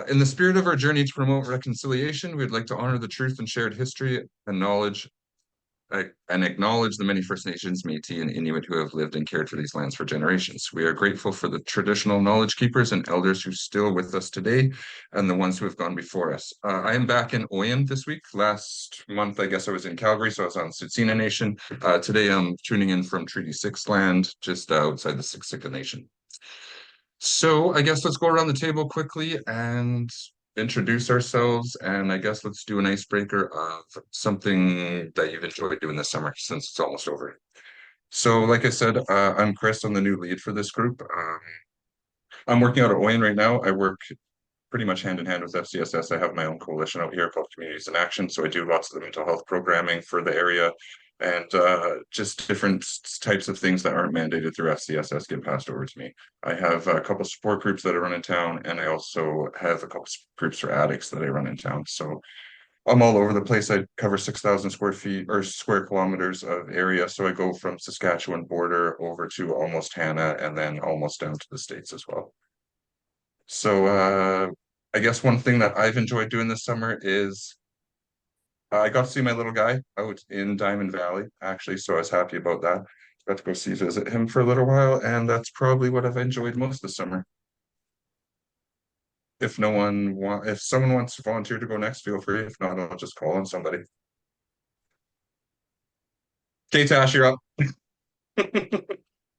In the spirit of our journey to promote reconciliation, we'd like to honor the truth and shared history and knowledge and acknowledge the many First Nations, Métis, and Inuit who have lived and cared for these lands for generations. We are grateful for the traditional knowledge keepers and elders who are still with us today and the ones who have gone before us. I am back in Oyen this week. Last month, I guess I was in Calgary, so I was on Tsuut'ina Nation. Today, I'm tuning in from Treaty 6 land, just outside the Siksika Nation. So I guess let's go around the table quickly and introduce ourselves. And I guess let's do an icebreaker of something that you've enjoyed doing this summer since it's almost over. So like I said, I'm Chris. I'm the new lead for this group. I'm working out at Oyen right now. I work pretty much hand in hand with FCSS. I have my own coalition out here called Communities in Action. So I do lots of the mental health programming for the area and just different types of things that aren't mandated through FCSS get passed over to me. I have a couple support groups that I run in town, and I also have a couple groups for addicts that I run in town. So I'm all over the place. I cover 6,000 square feet or square kilometers of area. So I go from Saskatchewan border over to almost Hannah and then almost down to the States as well. So I guess one thing that I've enjoyed doing this summer is I got to see my little guy out in Diamond Valley, actually, so I was happy about that. Got to go visit him for a little while, and that's probably what I've enjoyed most this summer. If someone wants to volunteer to go next, feel free. If not, I'll just call on somebody. Okay, Tash, you're up.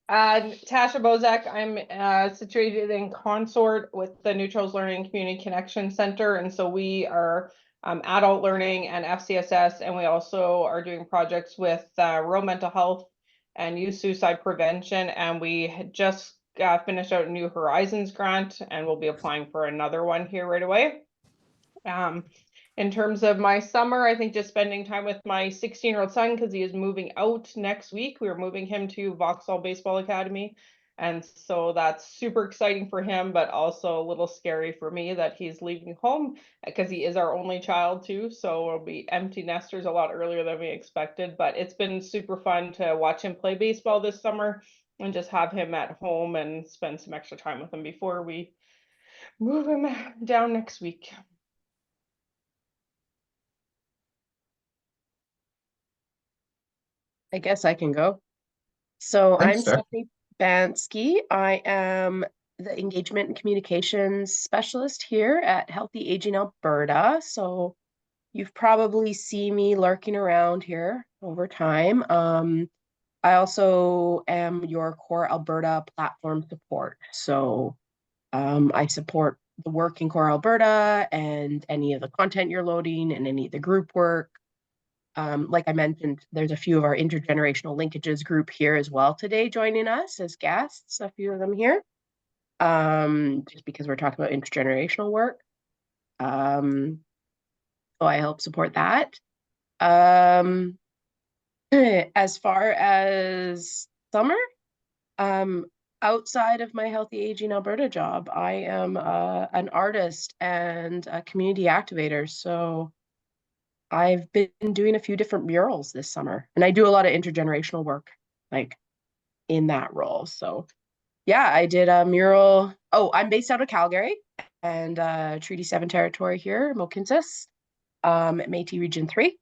Tasha Bozak. I'm situated in Consort with the Neutrals Learning Community Connection Center, and so we are adult learning and FCSS, and we also are doing projects with rural mental health and youth suicide prevention, and we had just finished out a New Horizons grant, and we'll be applying for another one here right away. In terms of my summer, I think just spending time with my 16-year-old son because he is moving out next week. We are moving him to Vauxhall Baseball Academy. And so that's super exciting for him, but also a little scary for me that he's leaving home because he is our only child too. So we'll be empty nesters a lot earlier than we expected. But it's been super fun to watch him play baseball this summer and just have him at home and spend some extra time with him before we move him down next week. I guess I can go. So Thanks, I'm Stephanie Bansky. I am the engagement and communications specialist here at Healthy Aging Alberta. So you've probably seen me lurking around here over time. I also am your Core Alberta platform support. So I support the work in Core Alberta and any of the content you're loading and any of the group work. Like I mentioned, there's a few of our intergenerational linkages group here as well today joining us as guests, a few of them here, just because we're talking about intergenerational work. So I help support that. As far as summer, outside of my Healthy Aging Alberta job, I am an artist and a community activator. So I've been doing a few different murals this summer, and I do a lot of intergenerational work, like in that role. So yeah, I did a mural. Oh, I'm based out of Calgary and Treaty 7 territory here, Mohkinstsis, Métis Region 3.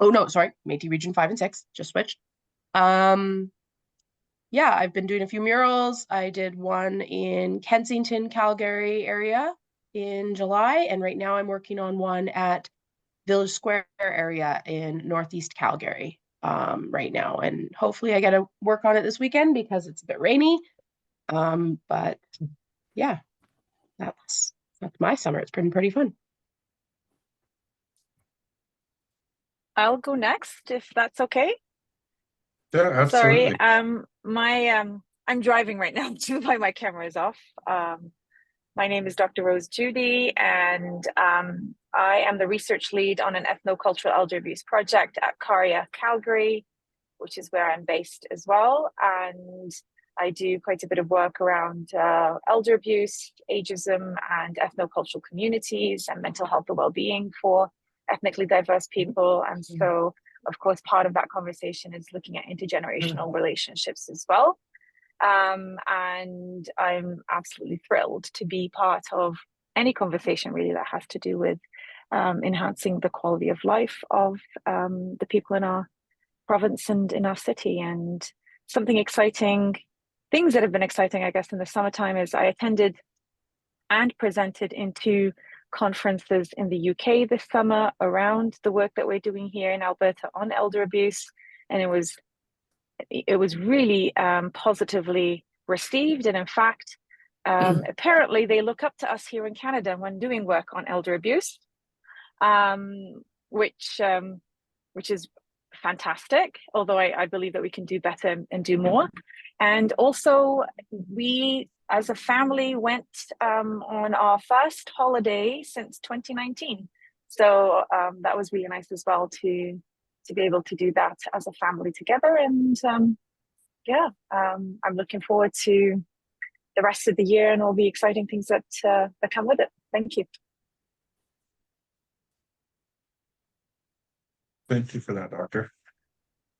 Oh no, sorry, Métis Region 5 and 6, just switched. Yeah, I've been doing a few murals. I did one in Kensington, Calgary area in July, and right now I'm working on one at Village Square area in Northeast Calgary right now, and hopefully I get to work on it this weekend because it's a bit rainy. But yeah, that's my summer. It's been pretty fun. I'll go next if that's okay. Yeah, absolutely. Sorry, I'm driving right now, which is why my camera is off. My name is Dr. Rose Judy, and I am the research lead on an ethnocultural elder abuse project at CARIA Calgary, which is where I'm based as well. And I do quite a bit of work around elder abuse, ageism, and ethnocultural communities and mental health and well-being for ethnically diverse people. And so, of course, part of that conversation is looking at intergenerational relationships as well. And I'm absolutely thrilled to be part of any conversation really that has to do with enhancing the quality of life of the people in our province and in our city. And something exciting, things that have been exciting, I guess, in the summertime is I attended and presented in 2 conferences in the UK this summer around the work that we're doing here in Alberta on elder abuse. And it was really positively received. And in fact, apparently they look up to us here in Canada when doing work on elder abuse, which is fantastic, although I believe that we can do better and do more. And also we as a family went on our first holiday since 2019. So that was really nice as well to be able to do that as a family together. And I'm looking forward to the rest of the year and all the exciting things that come with it. Thank you. Thank you for that, Doctor.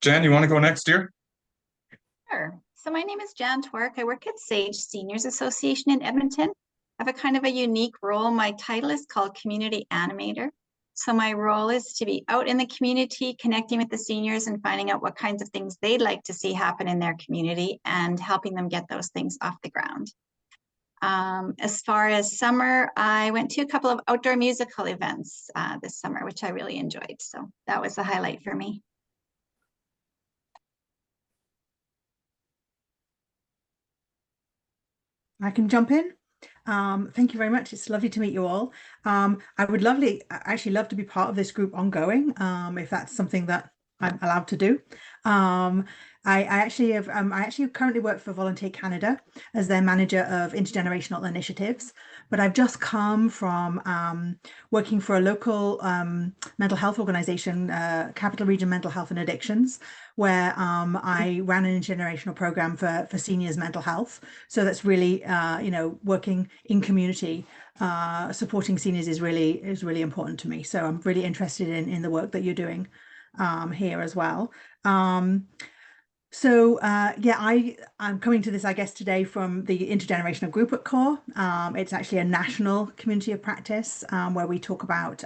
Jan, you want to go next, dear? Sure. So my name is Jan Twerk. I work at SAGE Seniors Association in Edmonton. I have a kind of a unique role. My title is called Community Animator. So my role is to be out in the community, connecting with the seniors and finding out what kinds of things they'd like to see happen in their community and helping them get those things off the ground. As far as summer, I went to a couple of outdoor musical events this summer, which I really enjoyed. So that was a highlight for me. I can jump in. Thank you very much. It's lovely to meet you all. I would actually love to be part of this group ongoing, if that's something that I'm allowed to do. I actually currently work for Volunteer Canada as their manager of intergenerational initiatives, but I've just come from working for a local mental health organization, Capital Region Mental Health and Addictions, where I ran an intergenerational program for seniors' mental health. So that's really, working in community, supporting seniors is really important to me. So I'm really interested in the work that you're doing here as well. I'm coming to this, I guess, today from the intergenerational group at CORE. It's actually a national community of practice where we talk about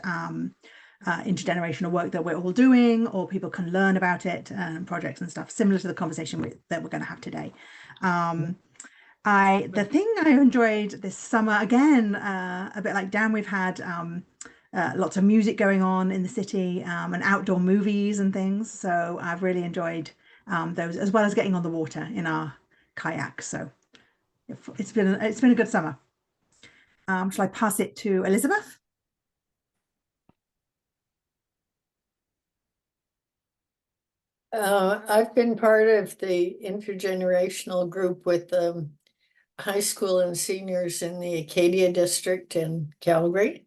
intergenerational work that we're all doing, or people can learn about it, projects and stuff, similar to the conversation that we're going to have today. The thing I enjoyed this summer, again, a bit like Dan, we've had lots of music going on in the city and outdoor movies and things. So I've really enjoyed those, as well as getting on the water in our kayak. So it's been a good summer. Shall I pass it to Elizabeth? I've been part of the intergenerational group with high school and seniors in the Acadia district in Calgary.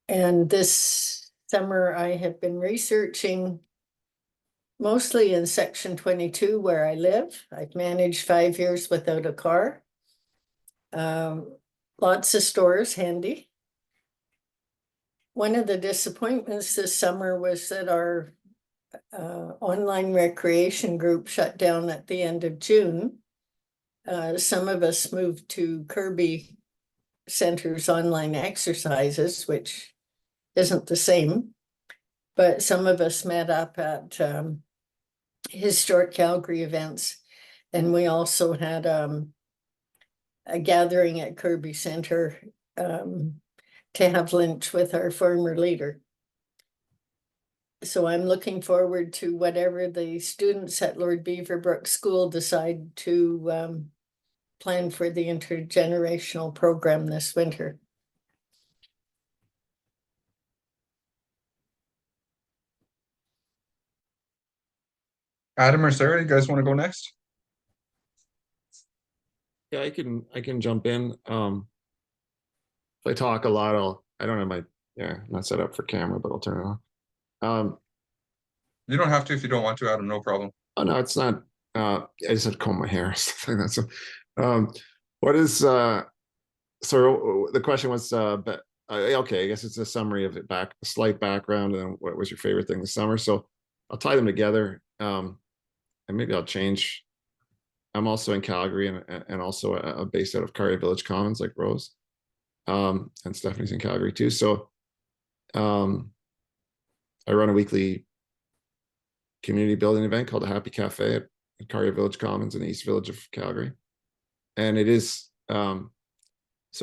And this summer I have been researching mostly in Section 22 where I live. I've managed 5 years without a car. Lots of stores handy. One of the disappointments this summer was that our online recreation group shut down at the end of June. Some of us moved to Kirby Center's online exercises, which isn't the same, but some of us met up at Historic Calgary events, and we also had a gathering at Kirby Center to have lunch with our former leader. So I'm looking forward to whatever the students at Lord Beaverbrook School decide to plan for the intergenerational program this winter. Adam or Sarah, you guys want to go next? Yeah, I can jump in. If I talk a lot, I don't have I'm not set up for camera, but I'll turn it on. You don't have to if you don't want to, Adam, no problem. Oh no, it's not. I just have to comb my hair, stuff like that. So, what is so the question was, but okay, I guess it's a summary of it, a slight background, and then what was your favorite thing this summer? So I'll tie them together, and maybe I'll change. I'm also in Calgary and also based out of Carrier Village Commons, like Rose. and Stephanie's in Calgary too. So I run a weekly community building event called the Happy Cafe at Carrier Village Commons in the East Village of Calgary. And it is, so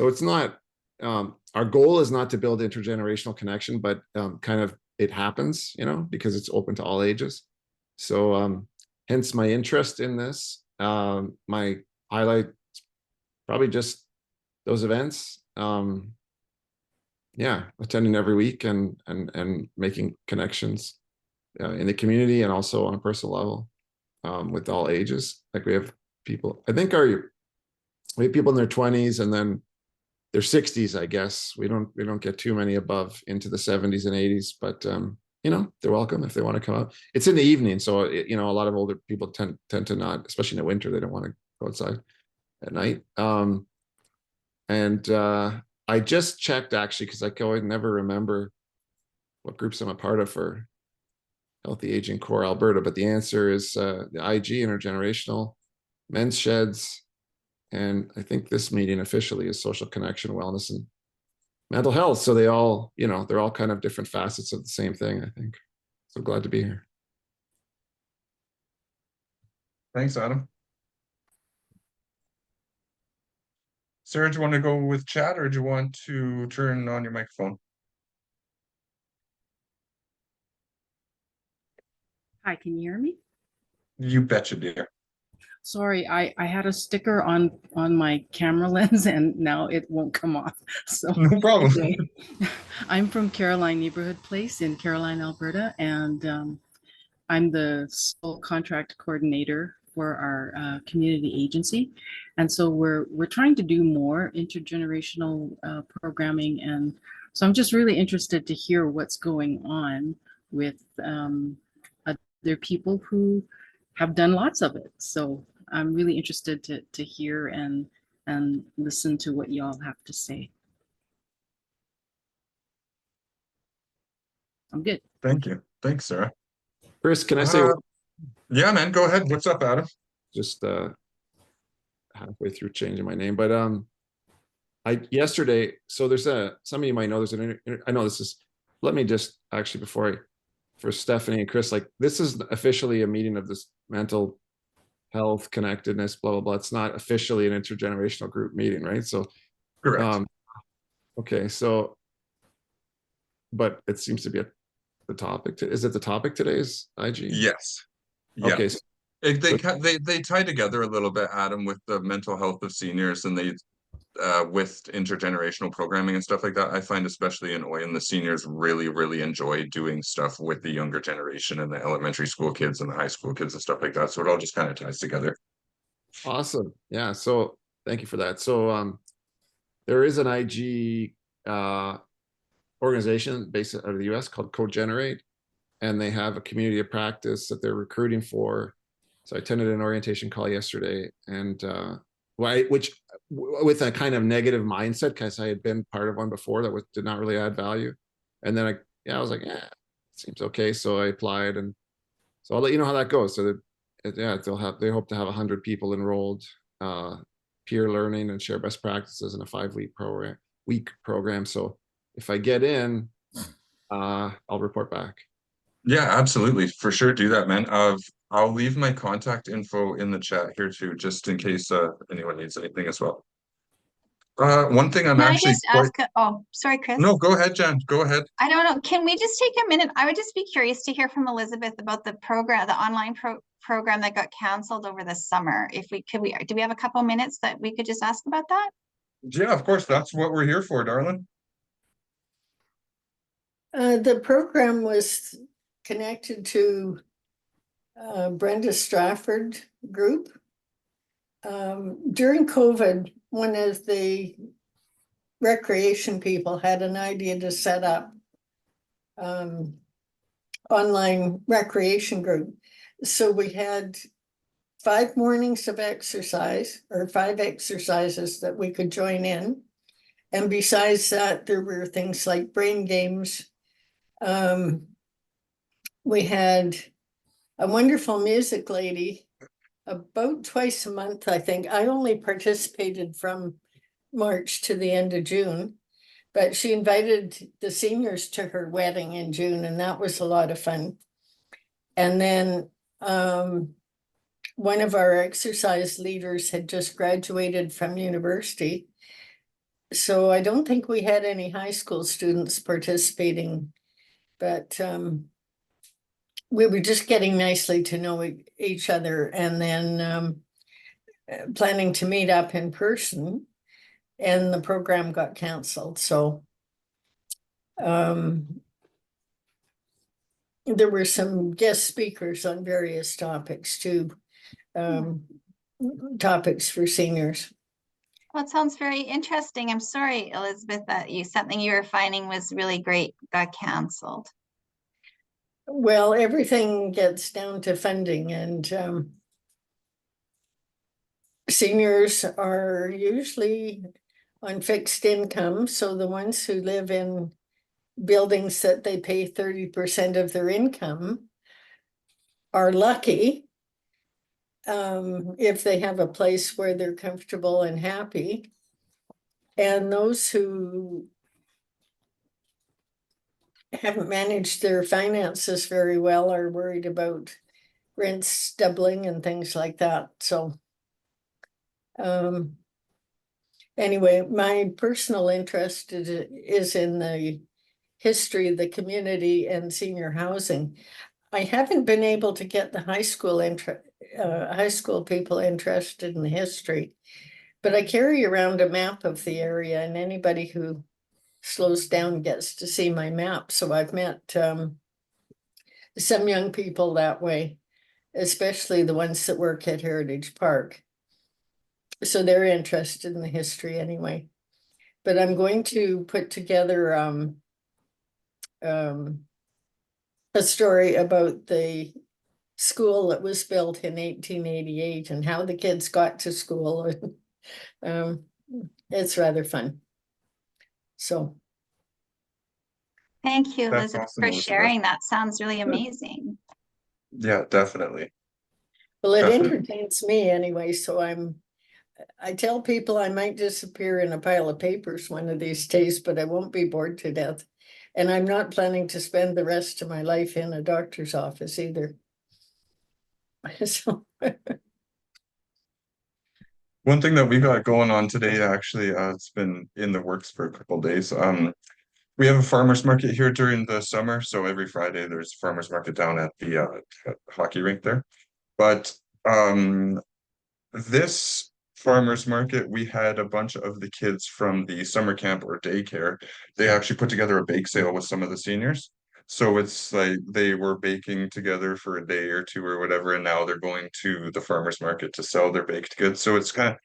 it's not, our goal is not to build intergenerational connection, but kind of it happens, you know, because it's open to all ages. So hence my interest in this. My highlight, probably just those events. Yeah, attending every week and making connections in the community and also on a personal level with all ages. Like we have people, I think we have people in their 20s and then their 60s, I guess. We don't get too many above into the 70s and 80s, but you know, they're welcome if they want to come out. It's in the evening, so you know, a lot of older people tend to not, especially in the winter, they don't want to go outside at night. And I just checked actually, because I can never remember what groups I'm a part of for Healthy Aging Core Alberta, but the answer is the IG, Intergenerational, Men's Sheds, and I think this meeting officially is Social Connection, Wellness, and Mental Health. So they all, you know, they're all kind of different facets of the same thing, I think. So glad to be here. Thanks, Adam. Sarah, do you want to go with chat or do you want to turn on your microphone? Hi, can you hear me? You betcha, dear. Sorry, I had a sticker on my camera lens and now it won't come off. So No problem. okay. I'm from Caroline Neighborhood Place in Caroline, Alberta, and I'm the sole contract coordinator for our community agency. And so we're trying to do more intergenerational programming. And so I'm just really interested to hear what's going on with other people who have done lots of it. So I'm really interested to hear and listen to what y'all have to say. I'm good. Thank you. Thanks, Sarah. Chris, can I say? Yeah, man, go ahead. What's up, Adam? Just halfway through changing my name, but yesterday, so there's some of you might know there's I know this is, let me just actually for Stephanie and Chris, like this is officially a meeting of this mental health connectedness, blah, blah, blah. It's not officially an intergenerational group meeting, right? So, Correct. Okay, so, but it seems to be the topic. Is it the topic today's IG? Yes. Yeah. Okay. So, they tie together a little bit, Adam, with the mental health of seniors, and they with intergenerational programming and stuff like that. I find especially in Oyen, the seniors really enjoy doing stuff with the younger generation and the elementary school kids and the high school kids and stuff like that. So it all just kind of ties together. Awesome. Yeah. So thank you for that. So there is an IG organization based out of the US called Co-Generate, and they have a community of practice that they're recruiting for. So I attended an orientation call yesterday, and which with a kind of negative mindset because I had been part of one before that did not really add value. And then I was like, yeah, it seems okay. So I applied, and so I'll let you know how that goes. So that, they hope to have 100 people enrolled, peer learning and share best practices in a 5-week program. So if I get in, I'll report back. Yeah, absolutely. For sure. Do that, man. I'll leave my contact info in the chat here too, just in case anyone needs anything as well. One thing I'm Can I actually just ask? Oh, sorry, Chris. No, go ahead, Jen. Go ahead. I don't know. Can we just take a minute? I would just be curious to hear from Elizabeth about the program, the online program that got canceled over the summer. If we do we have a couple minutes that we could just ask about that? Yeah, of course. That's what we're here for, darling. The program was connected to Brenda Strafford group. During COVID, one of the recreation people had an idea to set up online recreation group. So we had 5 mornings of exercise, or 5 exercises that we could join in. And besides that, there were things like brain games. We had a wonderful music lady about twice a month, I think. I only participated from March to the end of June. But she invited the seniors to her wedding in June, and that was a lot of fun. And then one of our exercise leaders had just graduated from university. So I don't think we had any high school students participating, but we were just getting nicely to know each other, and then planning to meet up in person, and the program got canceled. So there were some guest speakers on various topics too, topics for seniors. Well, it sounds very interesting. I'm sorry, Elizabeth, that something you were finding was really great got canceled. Well, everything gets down to funding, and seniors are usually on fixed income. So the ones who live in buildings that they pay 30% of their income are lucky if they have a place where they're comfortable and happy. And those who haven't managed their finances very well are worried about rents doubling and things like that. So anyway, my personal interest is in the history of the community and senior housing. I haven't been able to get the high school people interested in the history, but I carry around a map of the area, and anybody who slows down gets to see my map. So I've met some young people that way, especially the ones that work at Heritage Park. So they're interested in the history anyway. But I'm going to put together a story about the school that was built in 1888 and how the kids got to school. It's rather fun. So thank you, That's Elizabeth, awesome, for Elizabeth. sharing. That sounds really amazing. Yeah, definitely. well, it Definitely. entertains me anyway. So I tell people I might disappear in a pile of papers one of these days, but I won't be bored to death. And I'm not planning to spend the rest of my life in a doctor's office either. So One thing that we got going on today, actually, it's been in the works for a couple of days. We have a farmers market here during the summer, so every Friday there's a farmers market down at the hockey rink there. But this farmers market, we had a bunch of the kids from the summer camp or daycare. They actually put together a bake sale with some of the seniors. So it's like they were baking together for a day or two or whatever, and now they're going to the farmers market to sell their baked goods. So it's kind of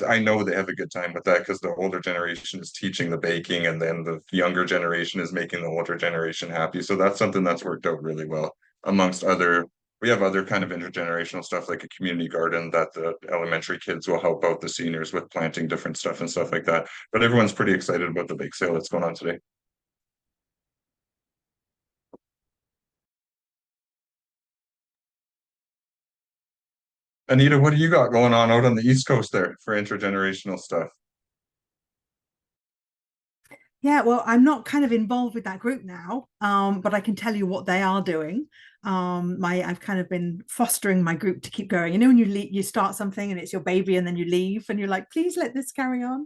I know they have a good time with that because the older generation is teaching the baking, and then the younger generation is making the older generation happy. So that's something that's worked out really well amongst other. We have other kind of intergenerational stuff like a community garden that the elementary kids will help out the seniors with planting different stuff and stuff like that. But everyone's pretty excited about the bake sale that's going on today. Anita, what do you got going on out on the East Coast there for intergenerational stuff? Yeah, well, I'm not kind of involved with that group now, but I can tell you what they are doing. I've kind of been fostering my group to keep going. You know, when you start something and it's your baby, and then you leave, and you're like, please let this carry on.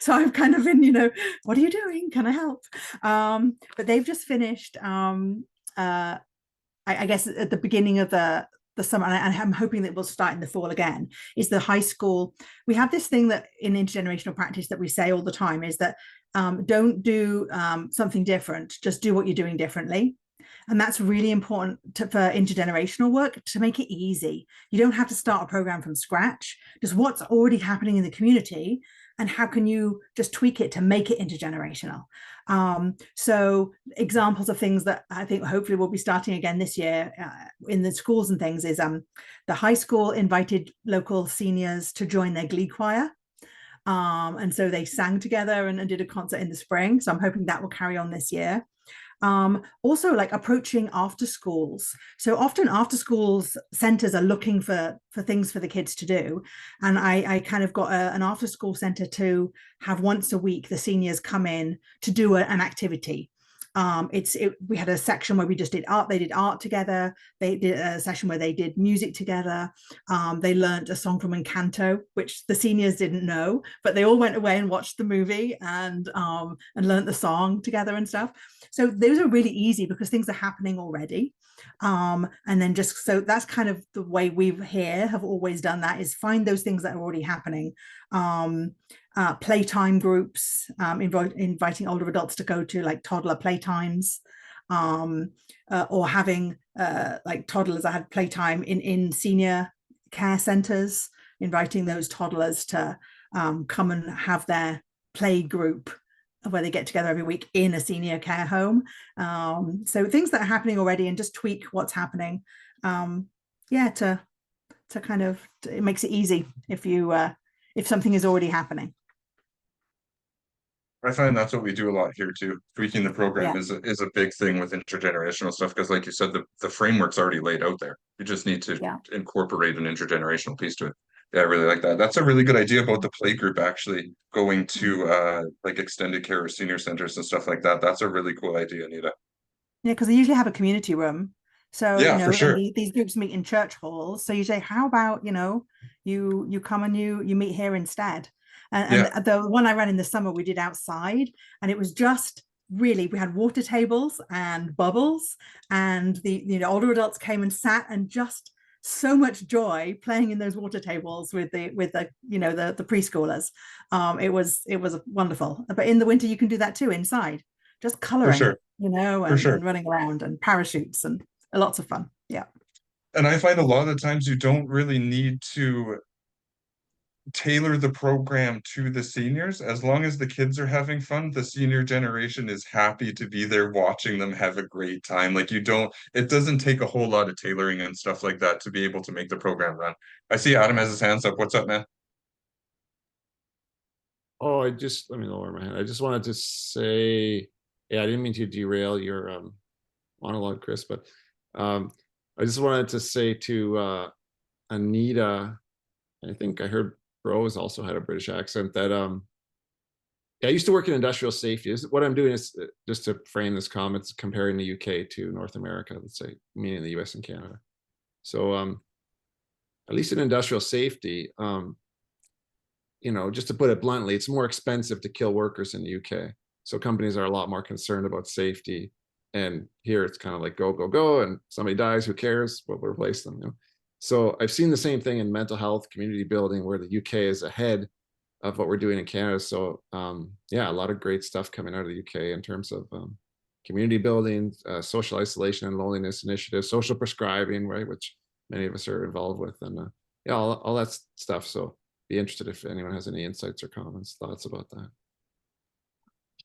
So I've kind of been, what are you doing? Can I help? But they've just finished. I guess at the beginning of the summer, and I'm hoping that we'll start in the fall again, is the high school. We have this thing that in intergenerational practice that we say all the time is that don't do something different, just do what you're doing differently. And that's really important for intergenerational work, to make it easy. You don't have to start a program from scratch, just what's already happening in the community and how can you just tweak it to make it intergenerational. So examples of things that I think hopefully we'll be starting again this year in the schools and things is the high school invited local seniors to join their glee choir. And so they sang together and did a concert in the spring. So I'm hoping that will carry on this year. Also like approaching after schools. So often after schools centers are looking for things for the kids to do. And I kind of got an after school center to have once a week the seniors come in to do an activity. We had a section where we just did art. They did art together. They did a session where they did music together. They learned a song from Encanto, which the seniors didn't know, but they all went away and watched the movie and learned the song together and stuff. So those are really easy because things are happening already. And then just so that's kind of the way we here have always done that, is find those things that are already happening. Playtime groups, inviting older adults to go to like toddler playtimes, or having like toddlers. I had playtime in senior care centers, inviting those toddlers to come and have their play group where they get together every week in a senior care home. So things that are happening already, and just tweak what's happening. Yeah, to kind of, it makes it easy if something is already happening. I find that's what we do a lot here too. Tweaking the program is a big thing with intergenerational stuff, because like you said, the framework's already laid out there. You just need to incorporate an intergenerational piece to it. Yeah, I really like that. That's a really good idea about the play group actually going to like extended care or senior centers and stuff like that. That's a really cool idea, Anita. Yeah, because they usually have a community room. So, Yeah, for sure. and these groups meet in church halls. So you say, how about, you come and you meet here instead. And the one I ran in the summer, we did outside, and it was just really, we had water tables and bubbles, and the older adults came and sat, and just so much joy playing in those water tables with the preschoolers. It was wonderful. But in the winter, you can do that too inside, just coloring, For sure. and running around, and parachutes, and lots of fun. Yeah. And I find a lot of the times you don't really need to tailor the program to the seniors. As long as the kids are having fun, the senior generation is happy to be there watching them have a great time. Like it doesn't take a whole lot of tailoring and stuff like that to be able to make the program run. I see Adam has his hands up. What's up, man? Oh, let me lower my hand. I just wanted to say, yeah, I didn't mean to derail your monologue, Chris, but I just wanted to say to Anita, I think I heard Rose also had a British accent, that I used to work in industrial safety. What I'm doing is just to frame this comment, comparing the UK to North America, let's say, meaning the US and Canada. So at least in industrial safety, just to put it bluntly, it's more expensive to kill workers in the UK. So companies are a lot more concerned about safety. And here it's kind of like go, go, go, and somebody dies, who cares? We'll replace them. So I've seen the same thing in mental health, community building, where the UK is ahead of what we're doing in Canada. So yeah, a lot of great stuff coming out of the UK in terms of community building, social isolation and loneliness initiatives, social prescribing, right, which many of us are involved with, and yeah, all that stuff. So be interested if anyone has any insights or comments, thoughts about that.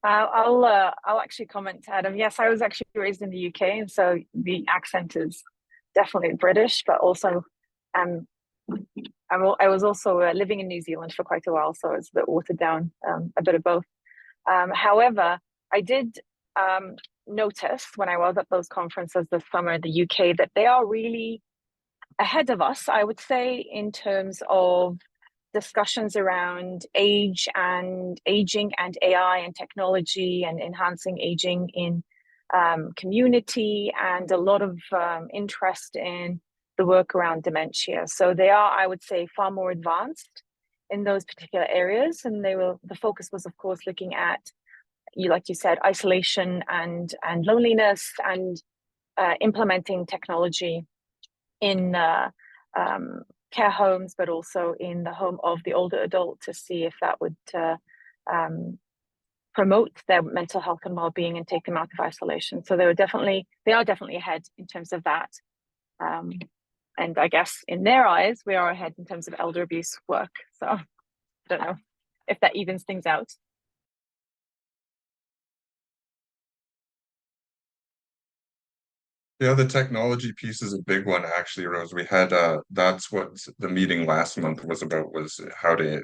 I'll actually comment, Adam. Yes, I was actually raised in the UK, and so the accent is definitely British, but also I was also living in New Zealand for quite a while, so it's a bit watered down, a bit of both. However, I did notice when I was at those conferences this summer in the UK that they are really ahead of us, I would say, in terms of discussions around aging and AI and technology and enhancing aging in community, and a lot of interest in the work around dementia. So they are, I would say, far more advanced in those particular areas. And the focus was, of course, looking at, like you said, isolation and loneliness, and implementing technology in care homes, but also in the home of the older adult, to see if that would promote their mental health and well-being and take them out of isolation. So they are definitely ahead in terms of that. And I guess in their eyes, we are ahead in terms of elder abuse work. So I don't know if that evens things out. Yeah, the technology piece is a big one, actually, Rose. We had that's what the meeting last month was about, was how to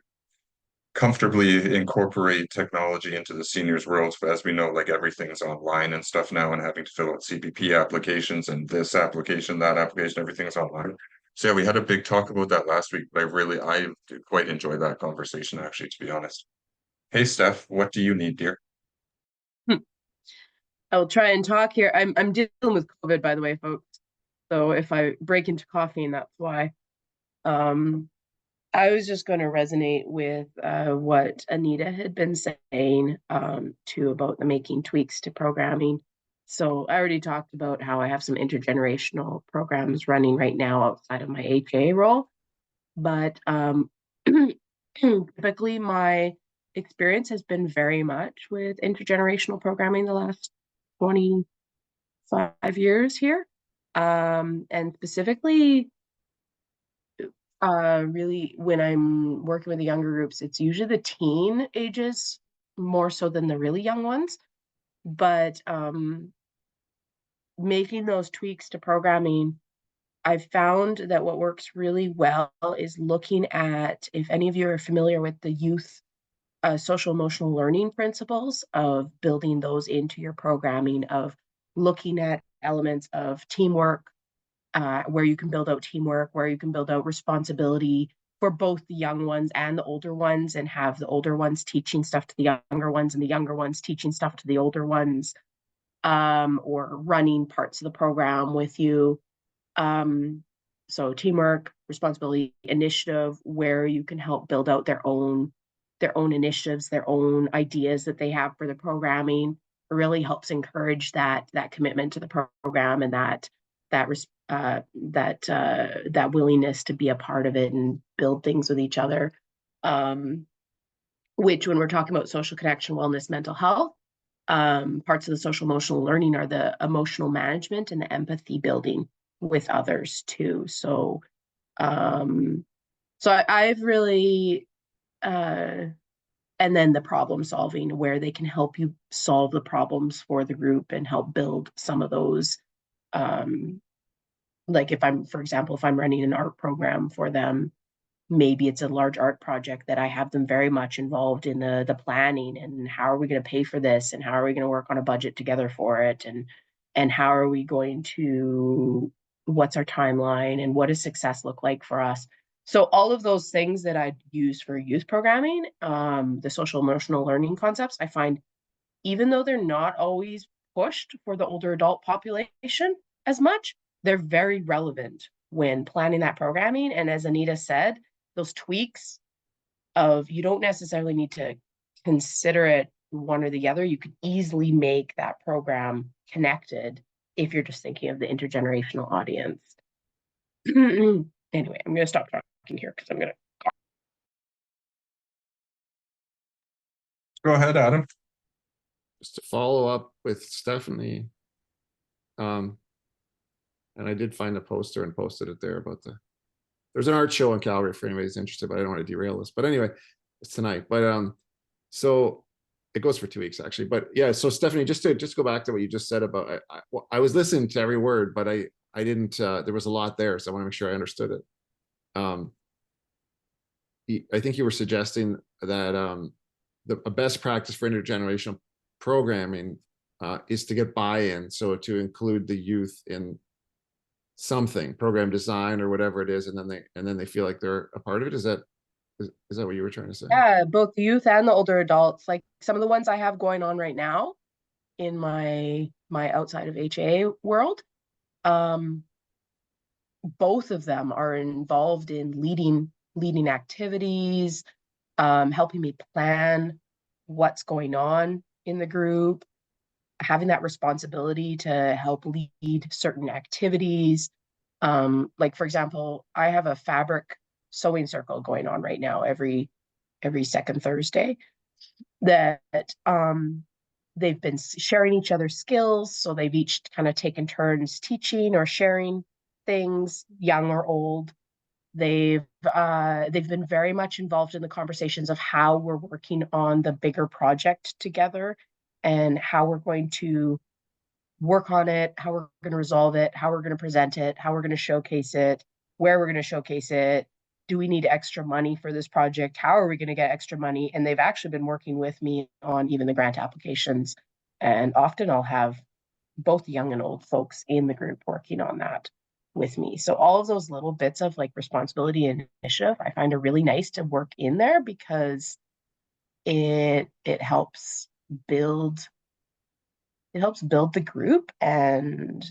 comfortably incorporate technology into the seniors world. But as we know, like everything's online and stuff now, and having to fill out CPP applications and this application, that application, everything's online. So yeah, we had a big talk about that last week, but I did quite enjoy that conversation, actually, to be honest. Hey, Steph, what do you need, dear? I'll try and talk here. I'm dealing with COVID, by the way, folks. So if I break into coughing, that's why. I was just going to resonate with what Anita had been saying too about the making tweaks to programming. So I already talked about how I have some intergenerational programs running right now outside of my HA role, but typically my experience has been very much with intergenerational programming the last 25 years here, and specifically really when I'm working with the younger groups, it's usually the teen ages more so than the really young ones. But making those tweaks to programming, I've found that what works really well is looking at, if any of you are familiar with the youth social emotional learning principles, of building those into your programming, of looking at elements of teamwork, where you can build out teamwork, where you can build out responsibility for both the young ones and the older ones, and have the older ones teaching stuff to the younger ones and the younger ones teaching stuff to the older ones, or running parts of the program with you. So teamwork, responsibility, initiative, where you can help build out their own initiatives, their own ideas that they have for the programming. It really helps encourage that commitment to the program, and that willingness to be a part of it and build things with each other. Which, when we're talking about social connection, wellness, mental health, parts of the social emotional learning are the emotional management and the empathy building with others too. So I've really and then the problem solving, where they can help you solve the problems for the group and help build some of those. Like for example, if I'm running an art program for them, maybe it's a large art project that I have them very much involved in the planning, and how are we going to pay for this, and how are we going to work on a budget together for it, and how are we going to, what's our timeline, and what does success look like for us. So all of those things that I'd use for youth programming, the social emotional learning concepts, I find, even though they're not always pushed for the older adult population as much, they're very relevant when planning that programming. And as Anita said, those tweaks of, you don't necessarily need to consider it one or the other. You could easily make that program connected if you're just thinking of the intergenerational audience. Anyway, I'm going to stop talking here because I'm going to Go ahead, Adam. Just to follow up with Stephanie, and I did find a poster and posted it there about there's an art show in Calgary for anybody who's interested, but I don't want to derail this. But anyway, it's tonight. But so it goes for 2 weeks actually. But yeah, so Stephanie, just go back to what you just said about, I was listening to every word, but I didn't, there was a lot there, so I want to make sure I understood it. I think you were suggesting that a best practice for intergenerational programming is to get buy-in, so to include the youth in something, program design or whatever it is, and then they feel like they're a part of it. Is that what you were trying to say? Yeah, both the youth and the older adults. Like some of the ones I have going on right now in my outside of HA world, both of them are involved in leading activities, helping me plan what's going on in the group, having that responsibility to help lead certain activities. Like for example, I have a fabric sewing circle going on right now every second Thursday that they've been sharing each other's skills. So they've each kind of taken turns teaching or sharing things, young or old. They've been very much involved in the conversations of how we're working on the bigger project together, and how we're going to work on it, how we're going to resolve it, how we're going to present it, how we're going to showcase it, where we're going to showcase it, do we need extra money for this project? How are we going to get extra money? And they've actually been working with me on even the grant applications. And often I'll have both young and old folks in the group working on that with me. So all of those little bits of like responsibility and initiative, I find are really nice to work in there because it helps build the group, and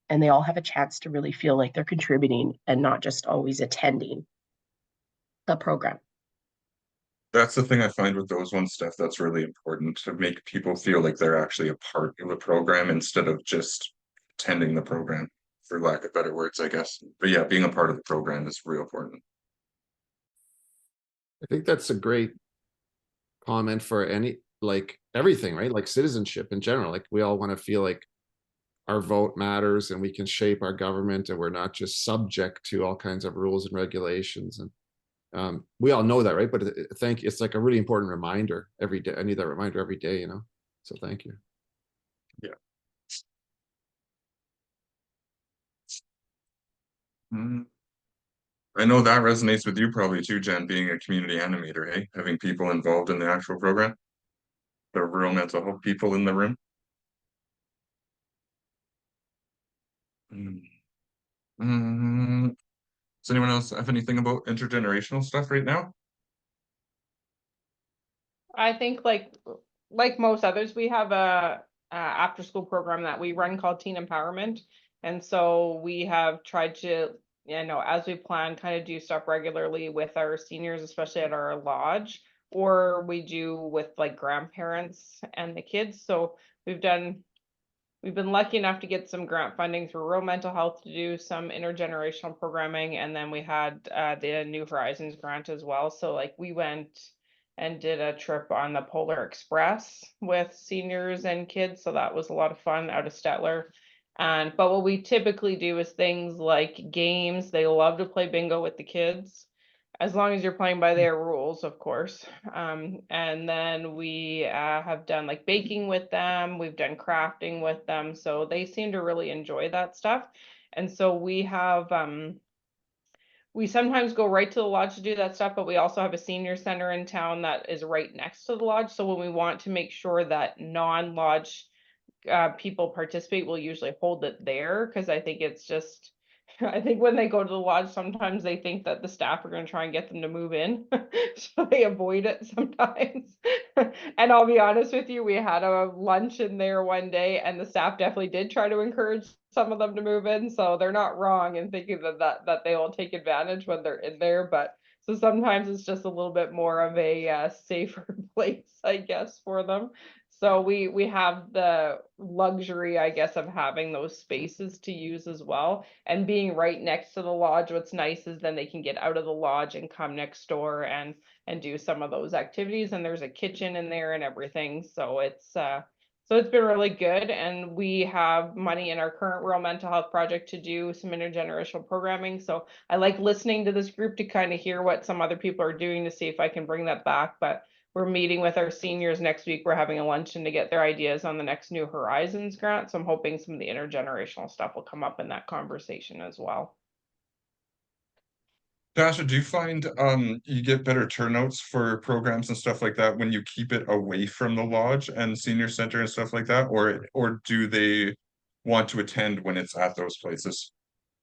they all have a chance to really feel like they're contributing and not just always attending the program. That's the thing I find with those ones, Steph, that's really important, to make people feel like they're actually a part of the program instead of just attending the program, for lack of better words, I guess. But yeah, being a part of the program is real important. I think that's a great comment for any, like everything, right? Like citizenship in general. Like we all want to feel like our vote matters and we can shape our government and we're not just subject to all kinds of rules and regulations. And we all know that, right? But it's like a really important reminder every day. I need that reminder every day, you know? So thank you. Yeah. I know that resonates with you probably too, Jen, being a community animator, hey? Having people involved in the actual program. The real mental health people in the room. Does anyone else have anything about intergenerational stuff right now? I think like most others, we have a after school program that we run called Teen Empowerment. And so we have tried to, as we plan, kind of do stuff regularly with our seniors, especially at our lodge, or we do with like grandparents and the kids. So we've been lucky enough to get some grant funding through Rural Mental Health to do some intergenerational programming. And then we had the New Horizons grant as well. So like we went and did a trip on the Polar Express with seniors and kids. So that was a lot of fun out of Stettler. But what we typically do is things like games. They love to play bingo with the kids, as long as you're playing by their rules, of course. And then we have done like baking with them. We've done crafting with them. So they seem to really enjoy that stuff. And so we have we sometimes go right to the lodge to do that stuff, but we also have a senior center in town that is right next to the lodge. So when we want to make sure that non-lodge people participate, we'll usually hold it there, because I think it's just, I think when they go to the lodge, sometimes they think that the staff are going to try and get them to move in. So they avoid it sometimes. And I'll be honest with you, we had a lunch in there one day and the staff definitely did try to encourage some of them to move in. So they're not wrong in thinking that they will take advantage when they're in there. But so sometimes it's just a little bit more of a safer place, I guess, for them. So we have the luxury, I guess, of having those spaces to use as well. And being right next to the lodge, what's nice is then they can get out of the lodge and come next door and do some of those activities. And there's a kitchen in there and everything. So it's been really good. And we have money in our current rural mental health project to do some intergenerational programming. So I like listening to this group to kind of hear what some other people are doing to see if I can bring that back. But we're meeting with our seniors next week. We're having a luncheon to get their ideas on the next New Horizons grant. So I'm hoping some of the intergenerational stuff will come up in that conversation as well. Dasha, do you find you get better turnouts for programs and stuff like that when you keep it away from the lodge and senior center and stuff like that, or do they want to attend when it's at those places?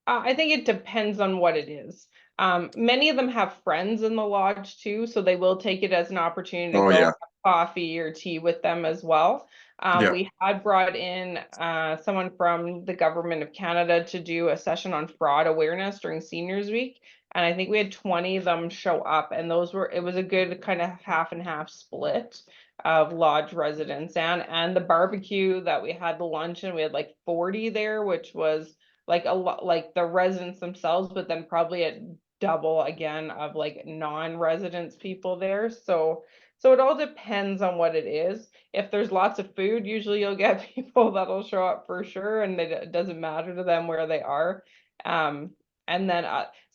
I think it depends on what it is. Many of them have friends in the lodge too, so they will take it as an opportunity to Oh, go yeah. have coffee or tea with them as well. Yeah. We had brought in someone from the government of Canada to do a session on fraud awareness during Seniors Week. And I think we had 20 of them show up, and it was a good kind of half and half split of lodge residents and the barbecue that we had the luncheon. We had like 40 there, which was like a lot, like the residents themselves, but then probably at double again of like non-residents people there. So it all depends on what it is. If there's lots of food, usually you'll get people that'll show up for sure, and it doesn't matter to them where they are. And then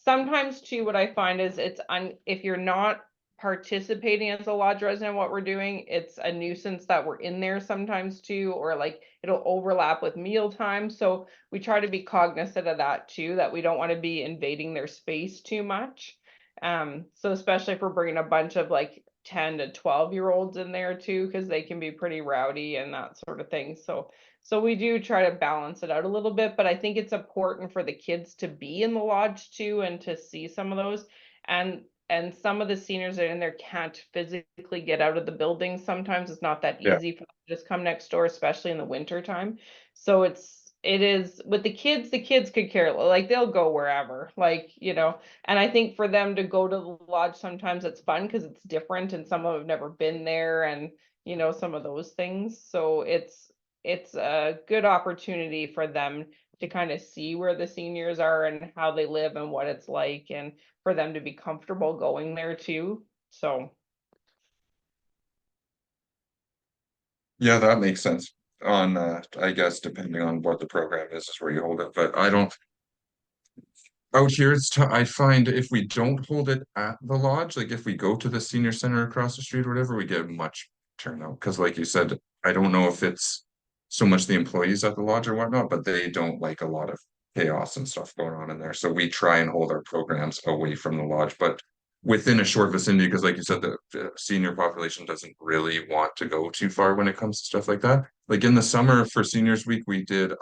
sometimes too, what I find is if you're not participating as a lodge resident, what we're doing, it's a nuisance that we're in there sometimes too, or like it'll overlap with meal time. So we try to be cognizant of that too, that we don't want to be invading their space too much. So especially if we're bringing a bunch of like 10 to 12-year-olds in there too, because they can be pretty rowdy and that sort of thing. So we do try to balance it out a little bit, but I think it's important for the kids to be in the lodge too and to see some of those. And some of the seniors that are in there can't physically get out of the building. Sometimes it's not that Yeah. easy for them to just come next door, especially in the winter time. So it is with the kids could care, like they'll go wherever, like, you know, and I think for them to go to the lodge, sometimes it's fun because it's different and some of them have never been there and, you know, some of those things. So it's a good opportunity for them to kind of see where the seniors are and how they live and what it's like, and for them to be comfortable going there too. So Yeah, that makes sense. On I guess depending on what the program is where you hold it. But I don't out here I find if we don't hold it at the lodge, like if we go to the senior center across the street or whatever, we get much turnout. Because like you said, I don't know if it's so much the employees at the lodge or whatnot, but they don't like a lot of chaos and stuff going on in there. So we try and hold our programs away from the lodge, but within a short vicinity, because like you said, the senior population doesn't really want to go too far when it comes to stuff like that. Like in the summer for seniors week, we did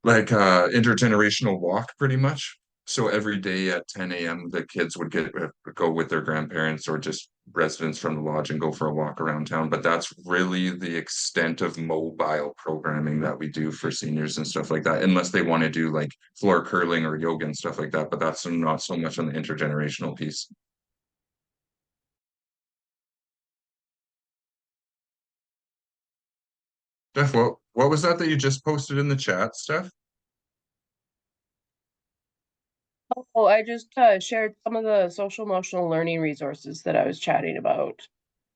like intergenerational walk pretty much. So every day at 10 a.m. the kids would go with their grandparents or just residents from the lodge and go for a walk around town. But that's really the extent of mobile programming that we do for seniors and stuff like that, unless they want to do like floor curling or yoga and stuff like that. But that's not so much on the intergenerational piece. Steph, what was that you just posted in the chat, Steph? Oh, I just shared some of the social emotional learning resources that I was chatting about.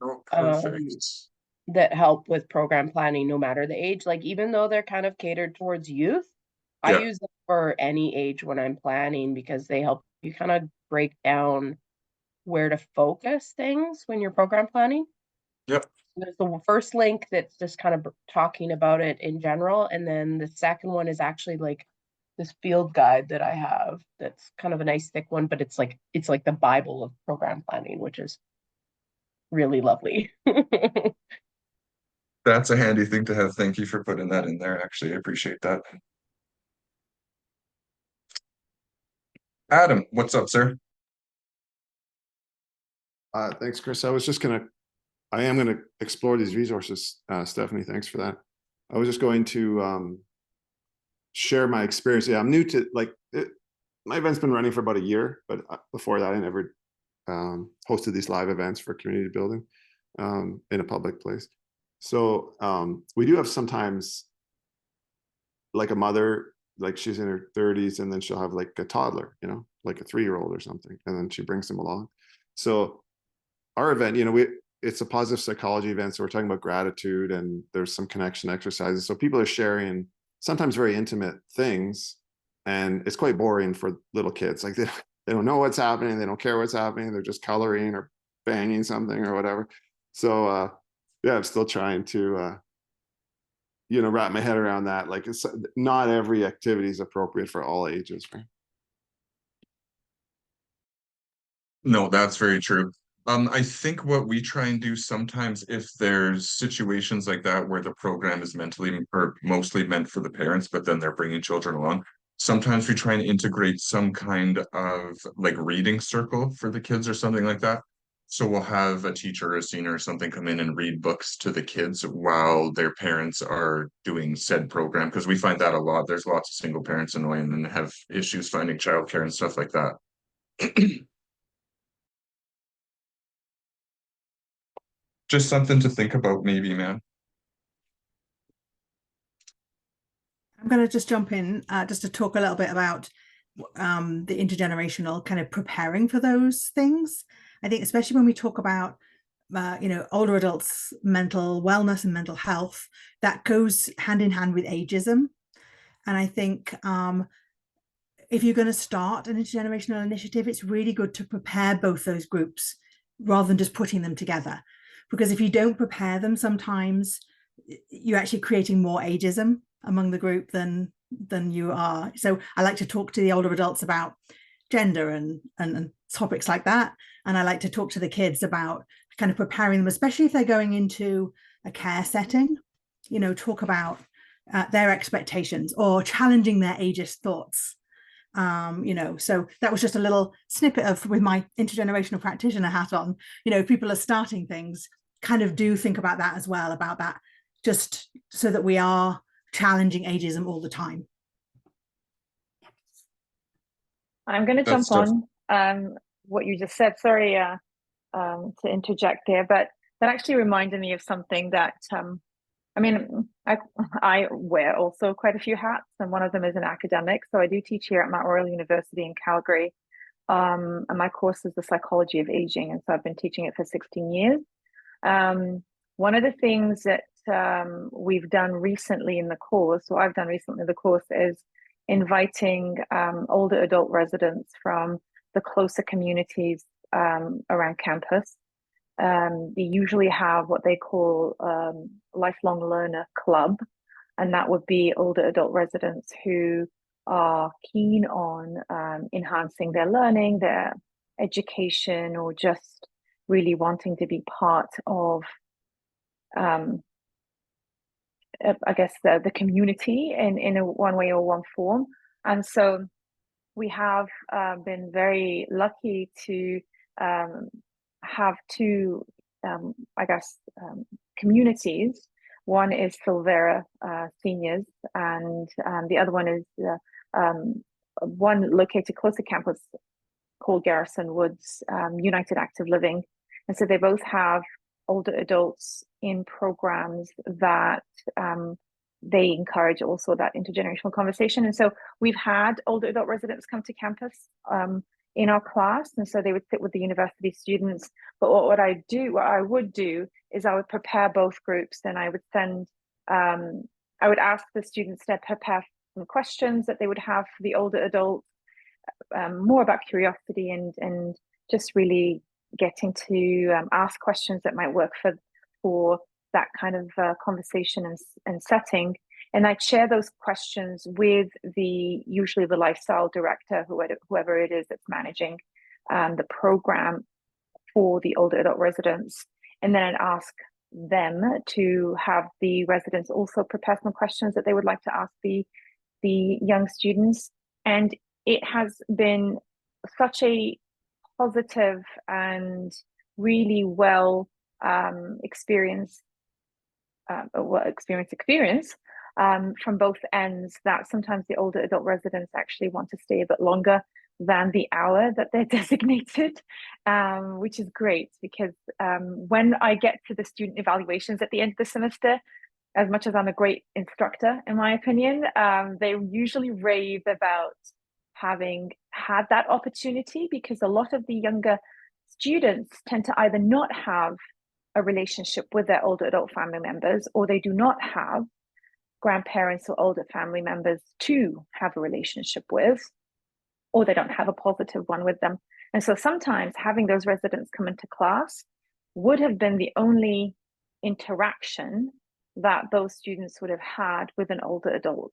Oh, perfect. That help with program planning no matter the age. Like even though they're kind of catered towards youth, I Yeah. use them for any age when I'm planning because they help you kind of break down where to focus things when you're program planning. Yep. There's the first link that's just kind of talking about it in general, and then the second one is actually like this field guide that I have that's kind of a nice thick one, but it's like the Bible of program planning, which is really lovely. That's a handy thing to have. Thank you for putting that in there. Actually, I appreciate that. Adam, what's up, sir? Thanks, Chris. I am gonna explore these resources. Stephanie, thanks for that. I was just going to share my experience. Yeah, I'm new to my event's been running for about a year, but before that I never hosted these live events for community building in a public place. So we do have sometimes like a mother, like she's in her 30s and then she'll have like a toddler, you know, like a 3-year-old or something, and then she brings them along. So our event, you know, it's a positive psychology event, so we're talking about gratitude and there's some connection exercises. So people are sharing sometimes very intimate things, and it's quite boring for little kids. Like they don't know what's happening, they don't care what's happening, they're just coloring or banging something or whatever. So yeah, I'm still trying to you know, wrap my head around that. Like it's not every activity is appropriate for all ages, right? No, that's very true. I think what we try and do sometimes, if there's situations like that where the program is mentally or mostly meant for the parents, but then they're bringing children along, sometimes we try and integrate some kind of like reading circle for the kids or something like that. So we'll have a teacher or a senior or something come in and read books to the kids while their parents are doing said program, because we find that a lot. There's lots of single parents annoying and have issues finding childcare and stuff like that. Just something to think about, maybe, man. I'm going to just jump in just to talk a little bit about the intergenerational kind of preparing for those things. I think especially when we talk about you know, older adults' mental wellness and mental health, that goes hand in hand with ageism. And I think if you're going to start an intergenerational initiative, it's really good to prepare both those groups rather than just putting them together. Because if you don't prepare them, sometimes you're actually creating more ageism among the group than you are. So I like to talk to the older adults about gender and topics like that. And I like to talk to the kids about kind of preparing them, especially if they're going into a care setting, you know, talk about their expectations or challenging their ageist thoughts. You know, so that was just a little snippet of, with my intergenerational practitioner hat on, you know, if people are starting things, kind of do think about that as well, about that, just so that we are challenging ageism all the time. I'm going to jump on what you just said. Sorry to interject there, but that actually reminded me of something that I mean, I wear also quite a few hats, and one of them is an academic. So I do teach here at Mount Royal University in Calgary, and my course is the psychology of aging, and so I've been teaching it for 16 years. One of the things that we've done recently in the course, or I've done recently in the course, is inviting older adult residents from the closer communities around campus. They usually have what they call lifelong learner club, and that would be older adult residents who are keen on enhancing their learning, their education, or just really wanting to be part of I guess the community in a one way or one form. And so we have been very lucky to have two, I guess, communities. One is Silvera Seniors, and the other one is one located close to campus called Garrison Woods United Active Living. And so they both have older adults in programs that they encourage also that intergenerational conversation. And so we've had older adult residents come to campus in our class, and so they would sit with the university students. But what I would do is I would prepare both groups, and I would send, I would ask the students to prepare some questions that they would have for the older adults, more about curiosity and just really getting to ask questions that might work for that kind of conversation and setting. And I'd share those questions with usually the lifestyle director, whoever it is that's managing the program for the older adult residents. And then I'd ask them to have the residents also prepare some questions that they would like to ask the young students. And it has been such a positive and really well experience from both ends, that sometimes the older adult residents actually want to stay a bit longer than the hour that they're designated, which is great, because when I get to the student evaluations at the end of the semester, as much as I'm a great instructor, in my opinion, they usually rave about having had that opportunity, because a lot of the younger students tend to either not have a relationship with their older adult family members, or they do not have grandparents or older family members to have a relationship with, or they don't have a positive one with them. And so sometimes having those residents come into class would have been the only interaction that those students would have had with an older adult,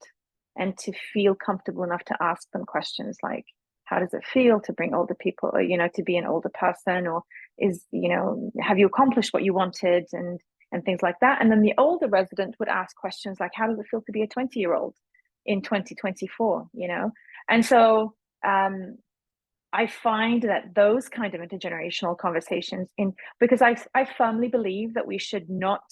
and to feel comfortable enough to ask them questions like, how does it feel to bring older people, or, to be an older person, or have you accomplished what you wanted, and things like that. And then the older resident would ask questions like, how does it feel to be a 20-year-old in 2024, And so I find that those kind of intergenerational conversations, because I firmly believe that we should not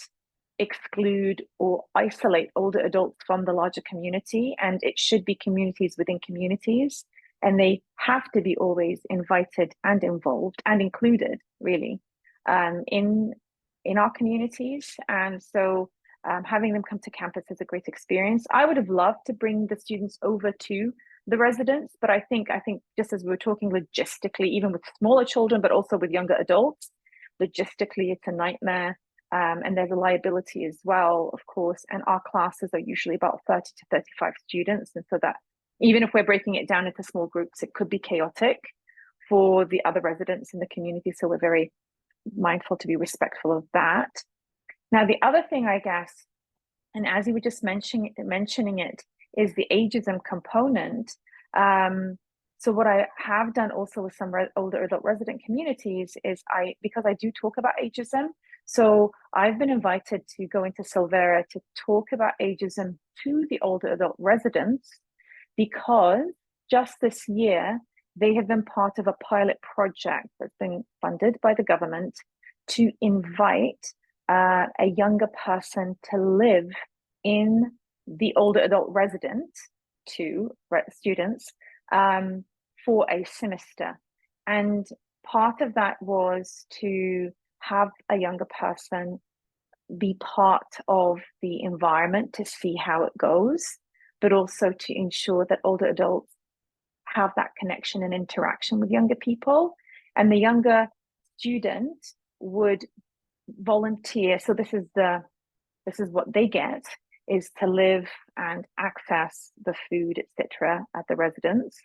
exclude or isolate older adults from the larger community, and it should be communities within communities, and they have to be always invited and involved and included, really, in our communities. And so having them come to campus is a great experience. I would have loved to bring the students over to the residents, but I think just as we were talking logistically, even with smaller children, but also with younger adults, logistically it's a nightmare. And there's a liability as well, of course, and our classes are usually about 30 to 35 students, and so that even if we're breaking it down into small groups, it could be chaotic for the other residents in the community. So we're very mindful to be respectful of that. Now, the other thing, I guess, and as you were just mentioning it, is the ageism component. So what I have done also with some older adult resident communities is because I do talk about ageism, so I've been invited to go into Silvera to talk about ageism to the older adult residents, because just this year, they have been part of a pilot project that's been funded by the government to invite a younger person to live in the older adult resident to students for a semester. And part of that was to have a younger person be part of the environment to see how it goes, but also to ensure that older adults have that connection and interaction with younger people. And the younger student would volunteer. So this is what they get, is to live and access the food, etc., at the residence,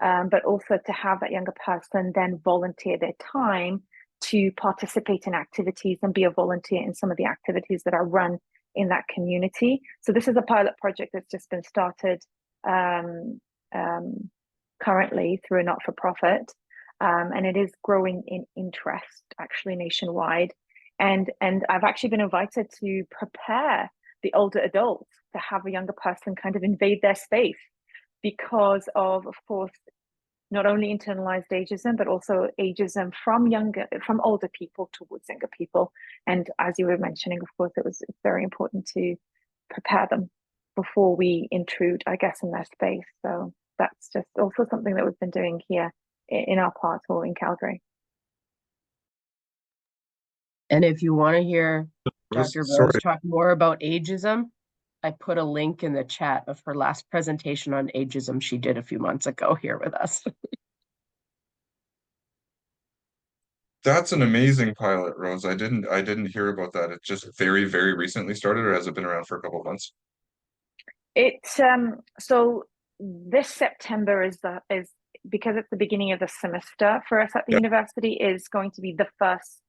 but also to have that younger person then volunteer their time to participate in activities and be a volunteer in some of the activities that are run in that community. So this is a pilot project that's just been started currently through a not-for-profit, and it is growing in interest actually nationwide. And I've actually been invited to prepare the older adults to have a younger person kind of invade their space, because of course, not only internalized ageism, but also ageism from older people towards younger people. And as you were mentioning, of course, it's very important to prepare them before we intrude, I guess, in their space. So that's just also something that we've been doing here in our part, or in Calgary. And if you want to hear Dr. Sorry. Rose talk more about ageism, I put a link in the chat of her last presentation on ageism she did a few months ago here with us. That's an amazing pilot, Rose. I didn't hear about that. It just very, very recently started, or has it been around for a couple of months? It's so this September is because it's the beginning of the semester for us at the university, is going to be the first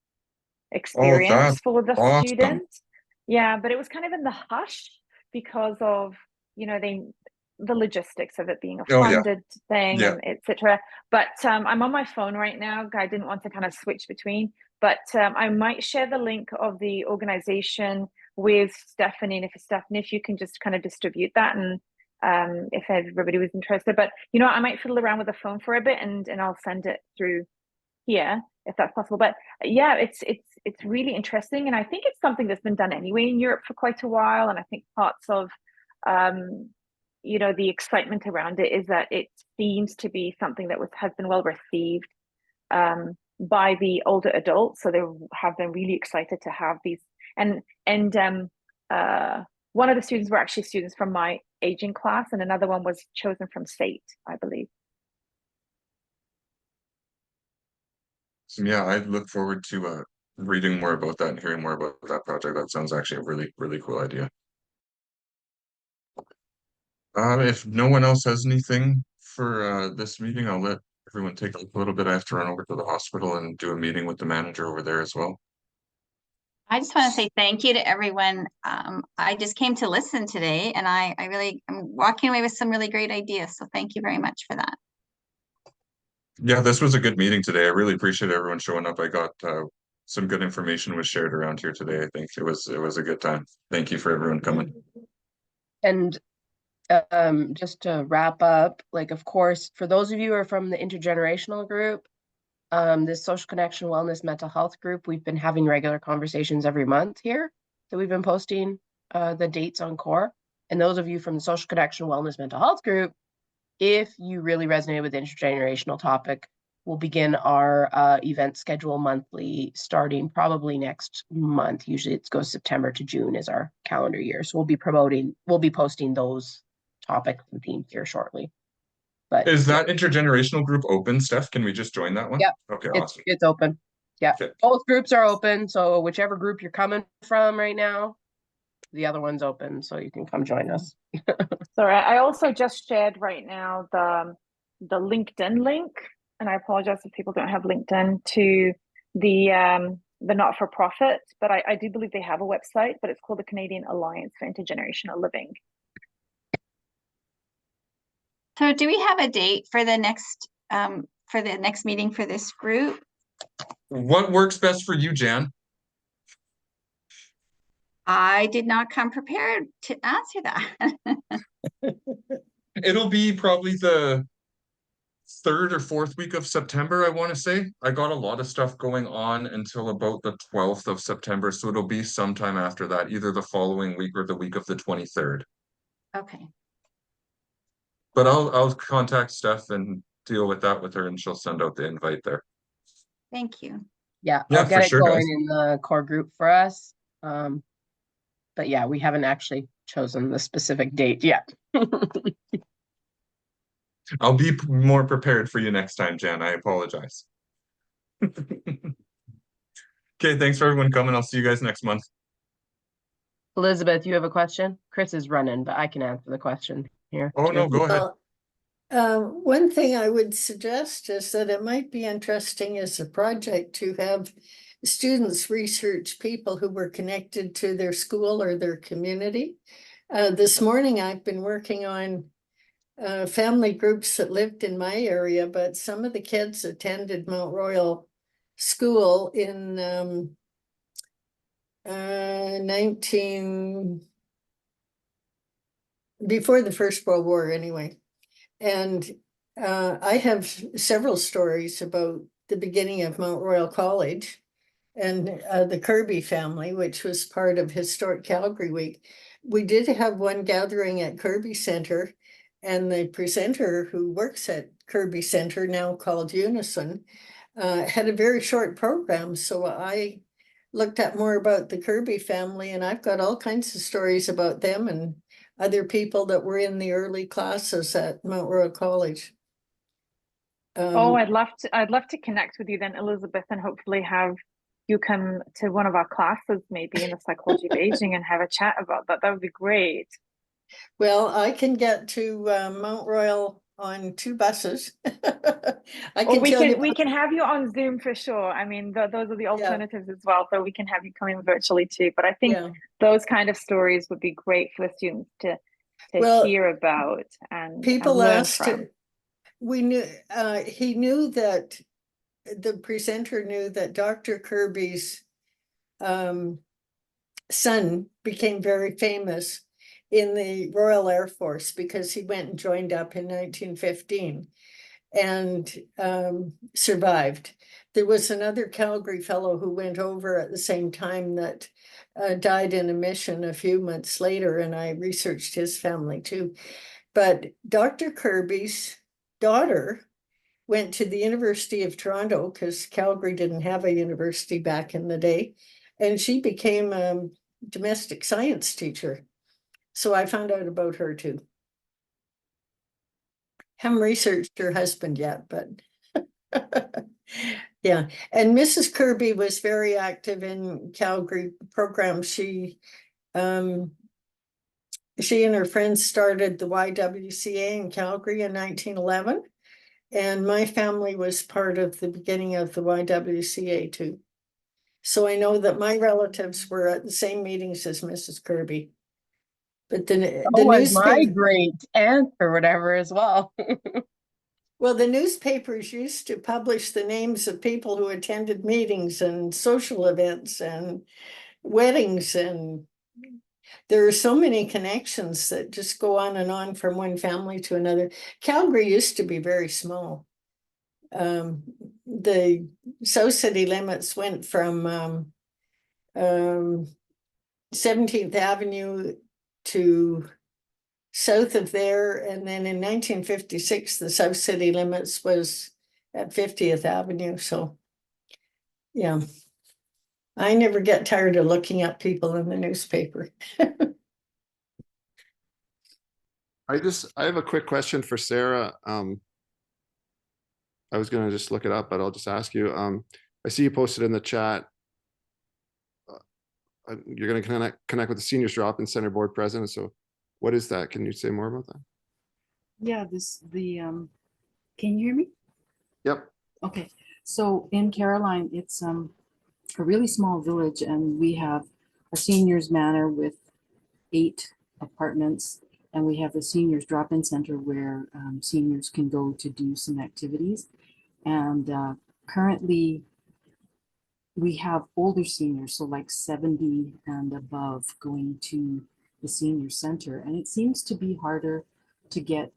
experience for the awesome. students. Yeah, but it was kind of in the hush because of, the logistics of it being a funded thing, and etc. But I'm on my phone right now. I didn't want to kind of switch between, but I might share the link of the organization with Stephanie, and if you can just kind of distribute that, and if everybody was interested. But I might fiddle around with the phone for a bit, and I'll send it through here if that's possible. But yeah, it's really interesting, and I think it's something that's been done anyway in Europe for quite a while. And I think parts of the excitement around it is that it seems to be something that has been well received by the older adults. So they have been really excited to have these. And one of the students were actually students from my aging class, and another one was chosen from SAIT, I believe. So yeah, I look forward to reading more about that and hearing more about that project. That sounds actually a really, really cool idea. If no one else has anything for this meeting, I'll let everyone take a little bit. I have to run over to the hospital and do a meeting with the manager over there as well. I just want to say thank you to everyone. I just came to listen today, and I'm walking away with some really great ideas. So thank you very much for that. Yeah, this was a good meeting today. I really appreciate everyone showing up. I got some good information was shared around here today. I think it was a good time. Thank you for everyone coming. And just to wrap up, of course, for those of you who are from the intergenerational group, this social connection, wellness, mental health group, we've been having regular conversations every month here. So we've been posting the dates on CORE. And those of you from the social connection, wellness, mental health group, if you really resonate with the intergenerational topic, we'll begin our event schedule monthly, starting probably next month. Usually it goes September to June is our calendar year. So we'll be posting those topics and themes here shortly. But is that intergenerational group open, Steph? Can we just join that one? Yeah. Okay, awesome. It's open. Yeah. Okay. Both groups are open. So whichever group you're coming from right now, the other one's open, so you can come join us. Sorry, I also just shared right now the LinkedIn link, and I apologize if people don't have LinkedIn, to the not-for-profit, but I do believe they have a website, but it's called the Canadian Alliance for Intergenerational Living. So do we have a date for the next meeting for this group? What works best for you, Jan? I did not come prepared to answer that. It'll be probably the 3rd or 4th week of September, I want to say. I got a lot of stuff going on until about the 12th of September, so it'll be sometime after that, either the following week or the week of the 23rd. Okay. But I'll contact Steph and deal with that with her, and she'll send out the invite there. Thank you. Yeah, Yeah, I'll get for it sure, going guys. in the core group for us. But yeah, we haven't actually chosen the specific date yet. I'll be more prepared for you next time, Jan. I apologize. Okay, thanks for everyone coming. I'll see you guys next month. Elizabeth, you have a question? Chris is running, but I can answer the question here. Oh, no, too. go ahead. One thing I would suggest is that it might be interesting as a project to have students research people who were connected to their school or their community. This morning, I've been working on family groups that lived in my area, but some of the kids attended Mount Royal School in before the First World War anyway. And I have several stories about the beginning of Mount Royal College and the Kirby family, which was part of Historic Calgary Week. We did have one gathering at Kirby Center, and the presenter who works at Kirby Center, now called Unison, had a very short program. So I looked up more about the Kirby family, and I've got all kinds of stories about them and other people that were in the early classes at Mount Royal College. Oh, I'd love to connect with you then, Elizabeth, and hopefully have you come to one of our classes, maybe in the psychology of aging, and have a chat about that. That would be great. Well, I can get to Mount Royal on 2 buses. We can have you on Zoom for sure. I mean, those are the alternatives as well. So we can have you come in virtually too. But I think those kind of stories would be great for the students to hear about and people learn asked from. We knew he knew that the presenter knew that Dr. Kirby's son became very famous in the Royal Air Force because he went and joined up in 1915 and survived. There was another Calgary fellow who went over at the same time that died in a mission a few months later, and I researched his family too. But Dr. Kirby's daughter went to the University of Toronto because Calgary didn't have a university back in the day, and she became a domestic science teacher. So I found out about her too. Haven't researched her husband yet, but yeah. And Mrs. Kirby was very active in Calgary programs. She and her friends started the YWCA in Calgary in 1911. And my family was part of the beginning of the YWCA too. So I know that my relatives were at the same meetings as Mrs. Kirby. But the was my great aunt or whatever as well. Well, the newspapers used to publish the names of people who attended meetings and social events and weddings, and there are so many connections that just go on and on from one family to another. Calgary used to be very small. The South City limits went from 17th Avenue to south of there, and then in 1956 the South City limits was at 50th Avenue. So yeah, I never get tired of looking up people in the newspaper. I have a quick question for Sarah. I was gonna just look it up, but I'll just ask you. I see you posted in the chat you're going to connect with the seniors drop-in center board president. So what is that? Can you say more about that? Yeah, can you hear me? Yep. Okay, so in Caroline, it's a really small village, and we have a seniors manor with 8 apartments, and we have a seniors drop-in center where seniors can go to do some activities. And currently we have older seniors, so like 70 and above, going to the senior center, and it seems to be harder to get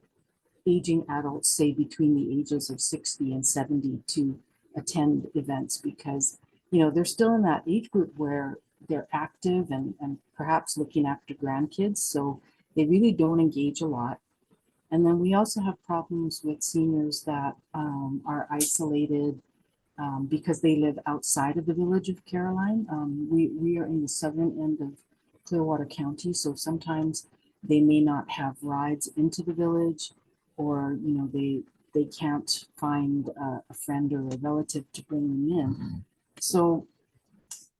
aging adults, say between the ages of 60 and 70, to attend events, because they're still in that age group where they're active and perhaps looking after grandkids, so they really don't engage a lot. And then we also have problems with seniors that are isolated because they live outside of the village of Caroline. We are in the southern end of Clearwater County, so sometimes they may not have rides into the village, or they can't find a friend or a relative to bring them in. So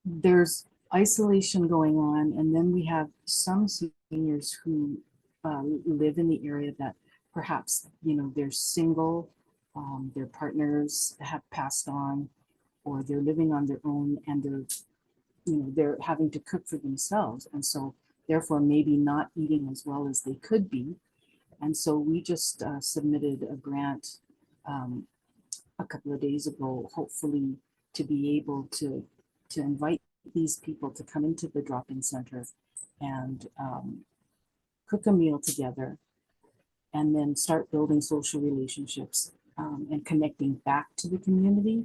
there's isolation going on, and then we have some seniors who live in the area that perhaps they're single, their partners have passed on, or they're living on their own, and they're having to cook for themselves, and so therefore maybe not eating as well as they could be. And so we just submitted a grant a couple of days ago, hopefully to be able to invite these people to come into the drop-in center and cook a meal together, and then start building social relationships and connecting back to the community.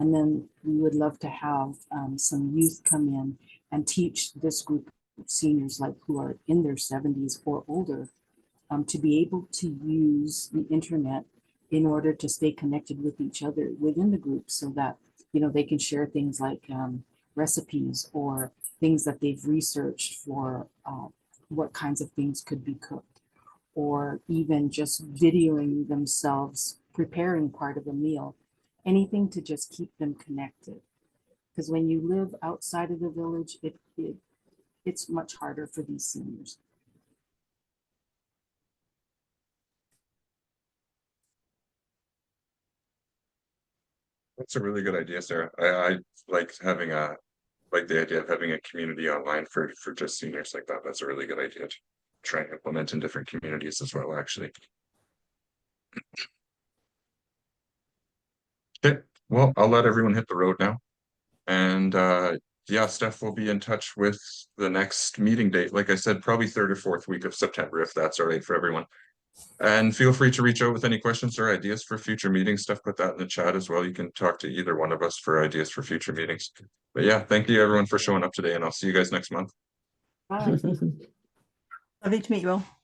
And then we would love to have some youth come in and teach this group of seniors, like who are in their 70s or older, to be able to use the internet in order to stay connected with each other within the group, so that they can share things like recipes or things that they've researched for what kinds of things could be cooked, or even just videoing themselves preparing part of a meal, anything to just keep them connected. Because when you live outside of the village, it's much harder for these seniors. That's a really good idea, Sarah. I like the idea of having a community online for just seniors like that. That's a really good idea to try and implement in different communities as well, actually. Okay, well, I'll let everyone hit the road now. And yeah, Steph will be in touch with the next meeting date. Like I said, probably 3rd or 4th week of September, if that's all right for everyone. And feel free to reach out with any questions or ideas for future meetings. Steph, put that in the chat as well. You can talk to either one of us for ideas for future meetings. But yeah, thank you everyone for showing up today, and I'll see you guys next month. Bye. Lovely to meet you all.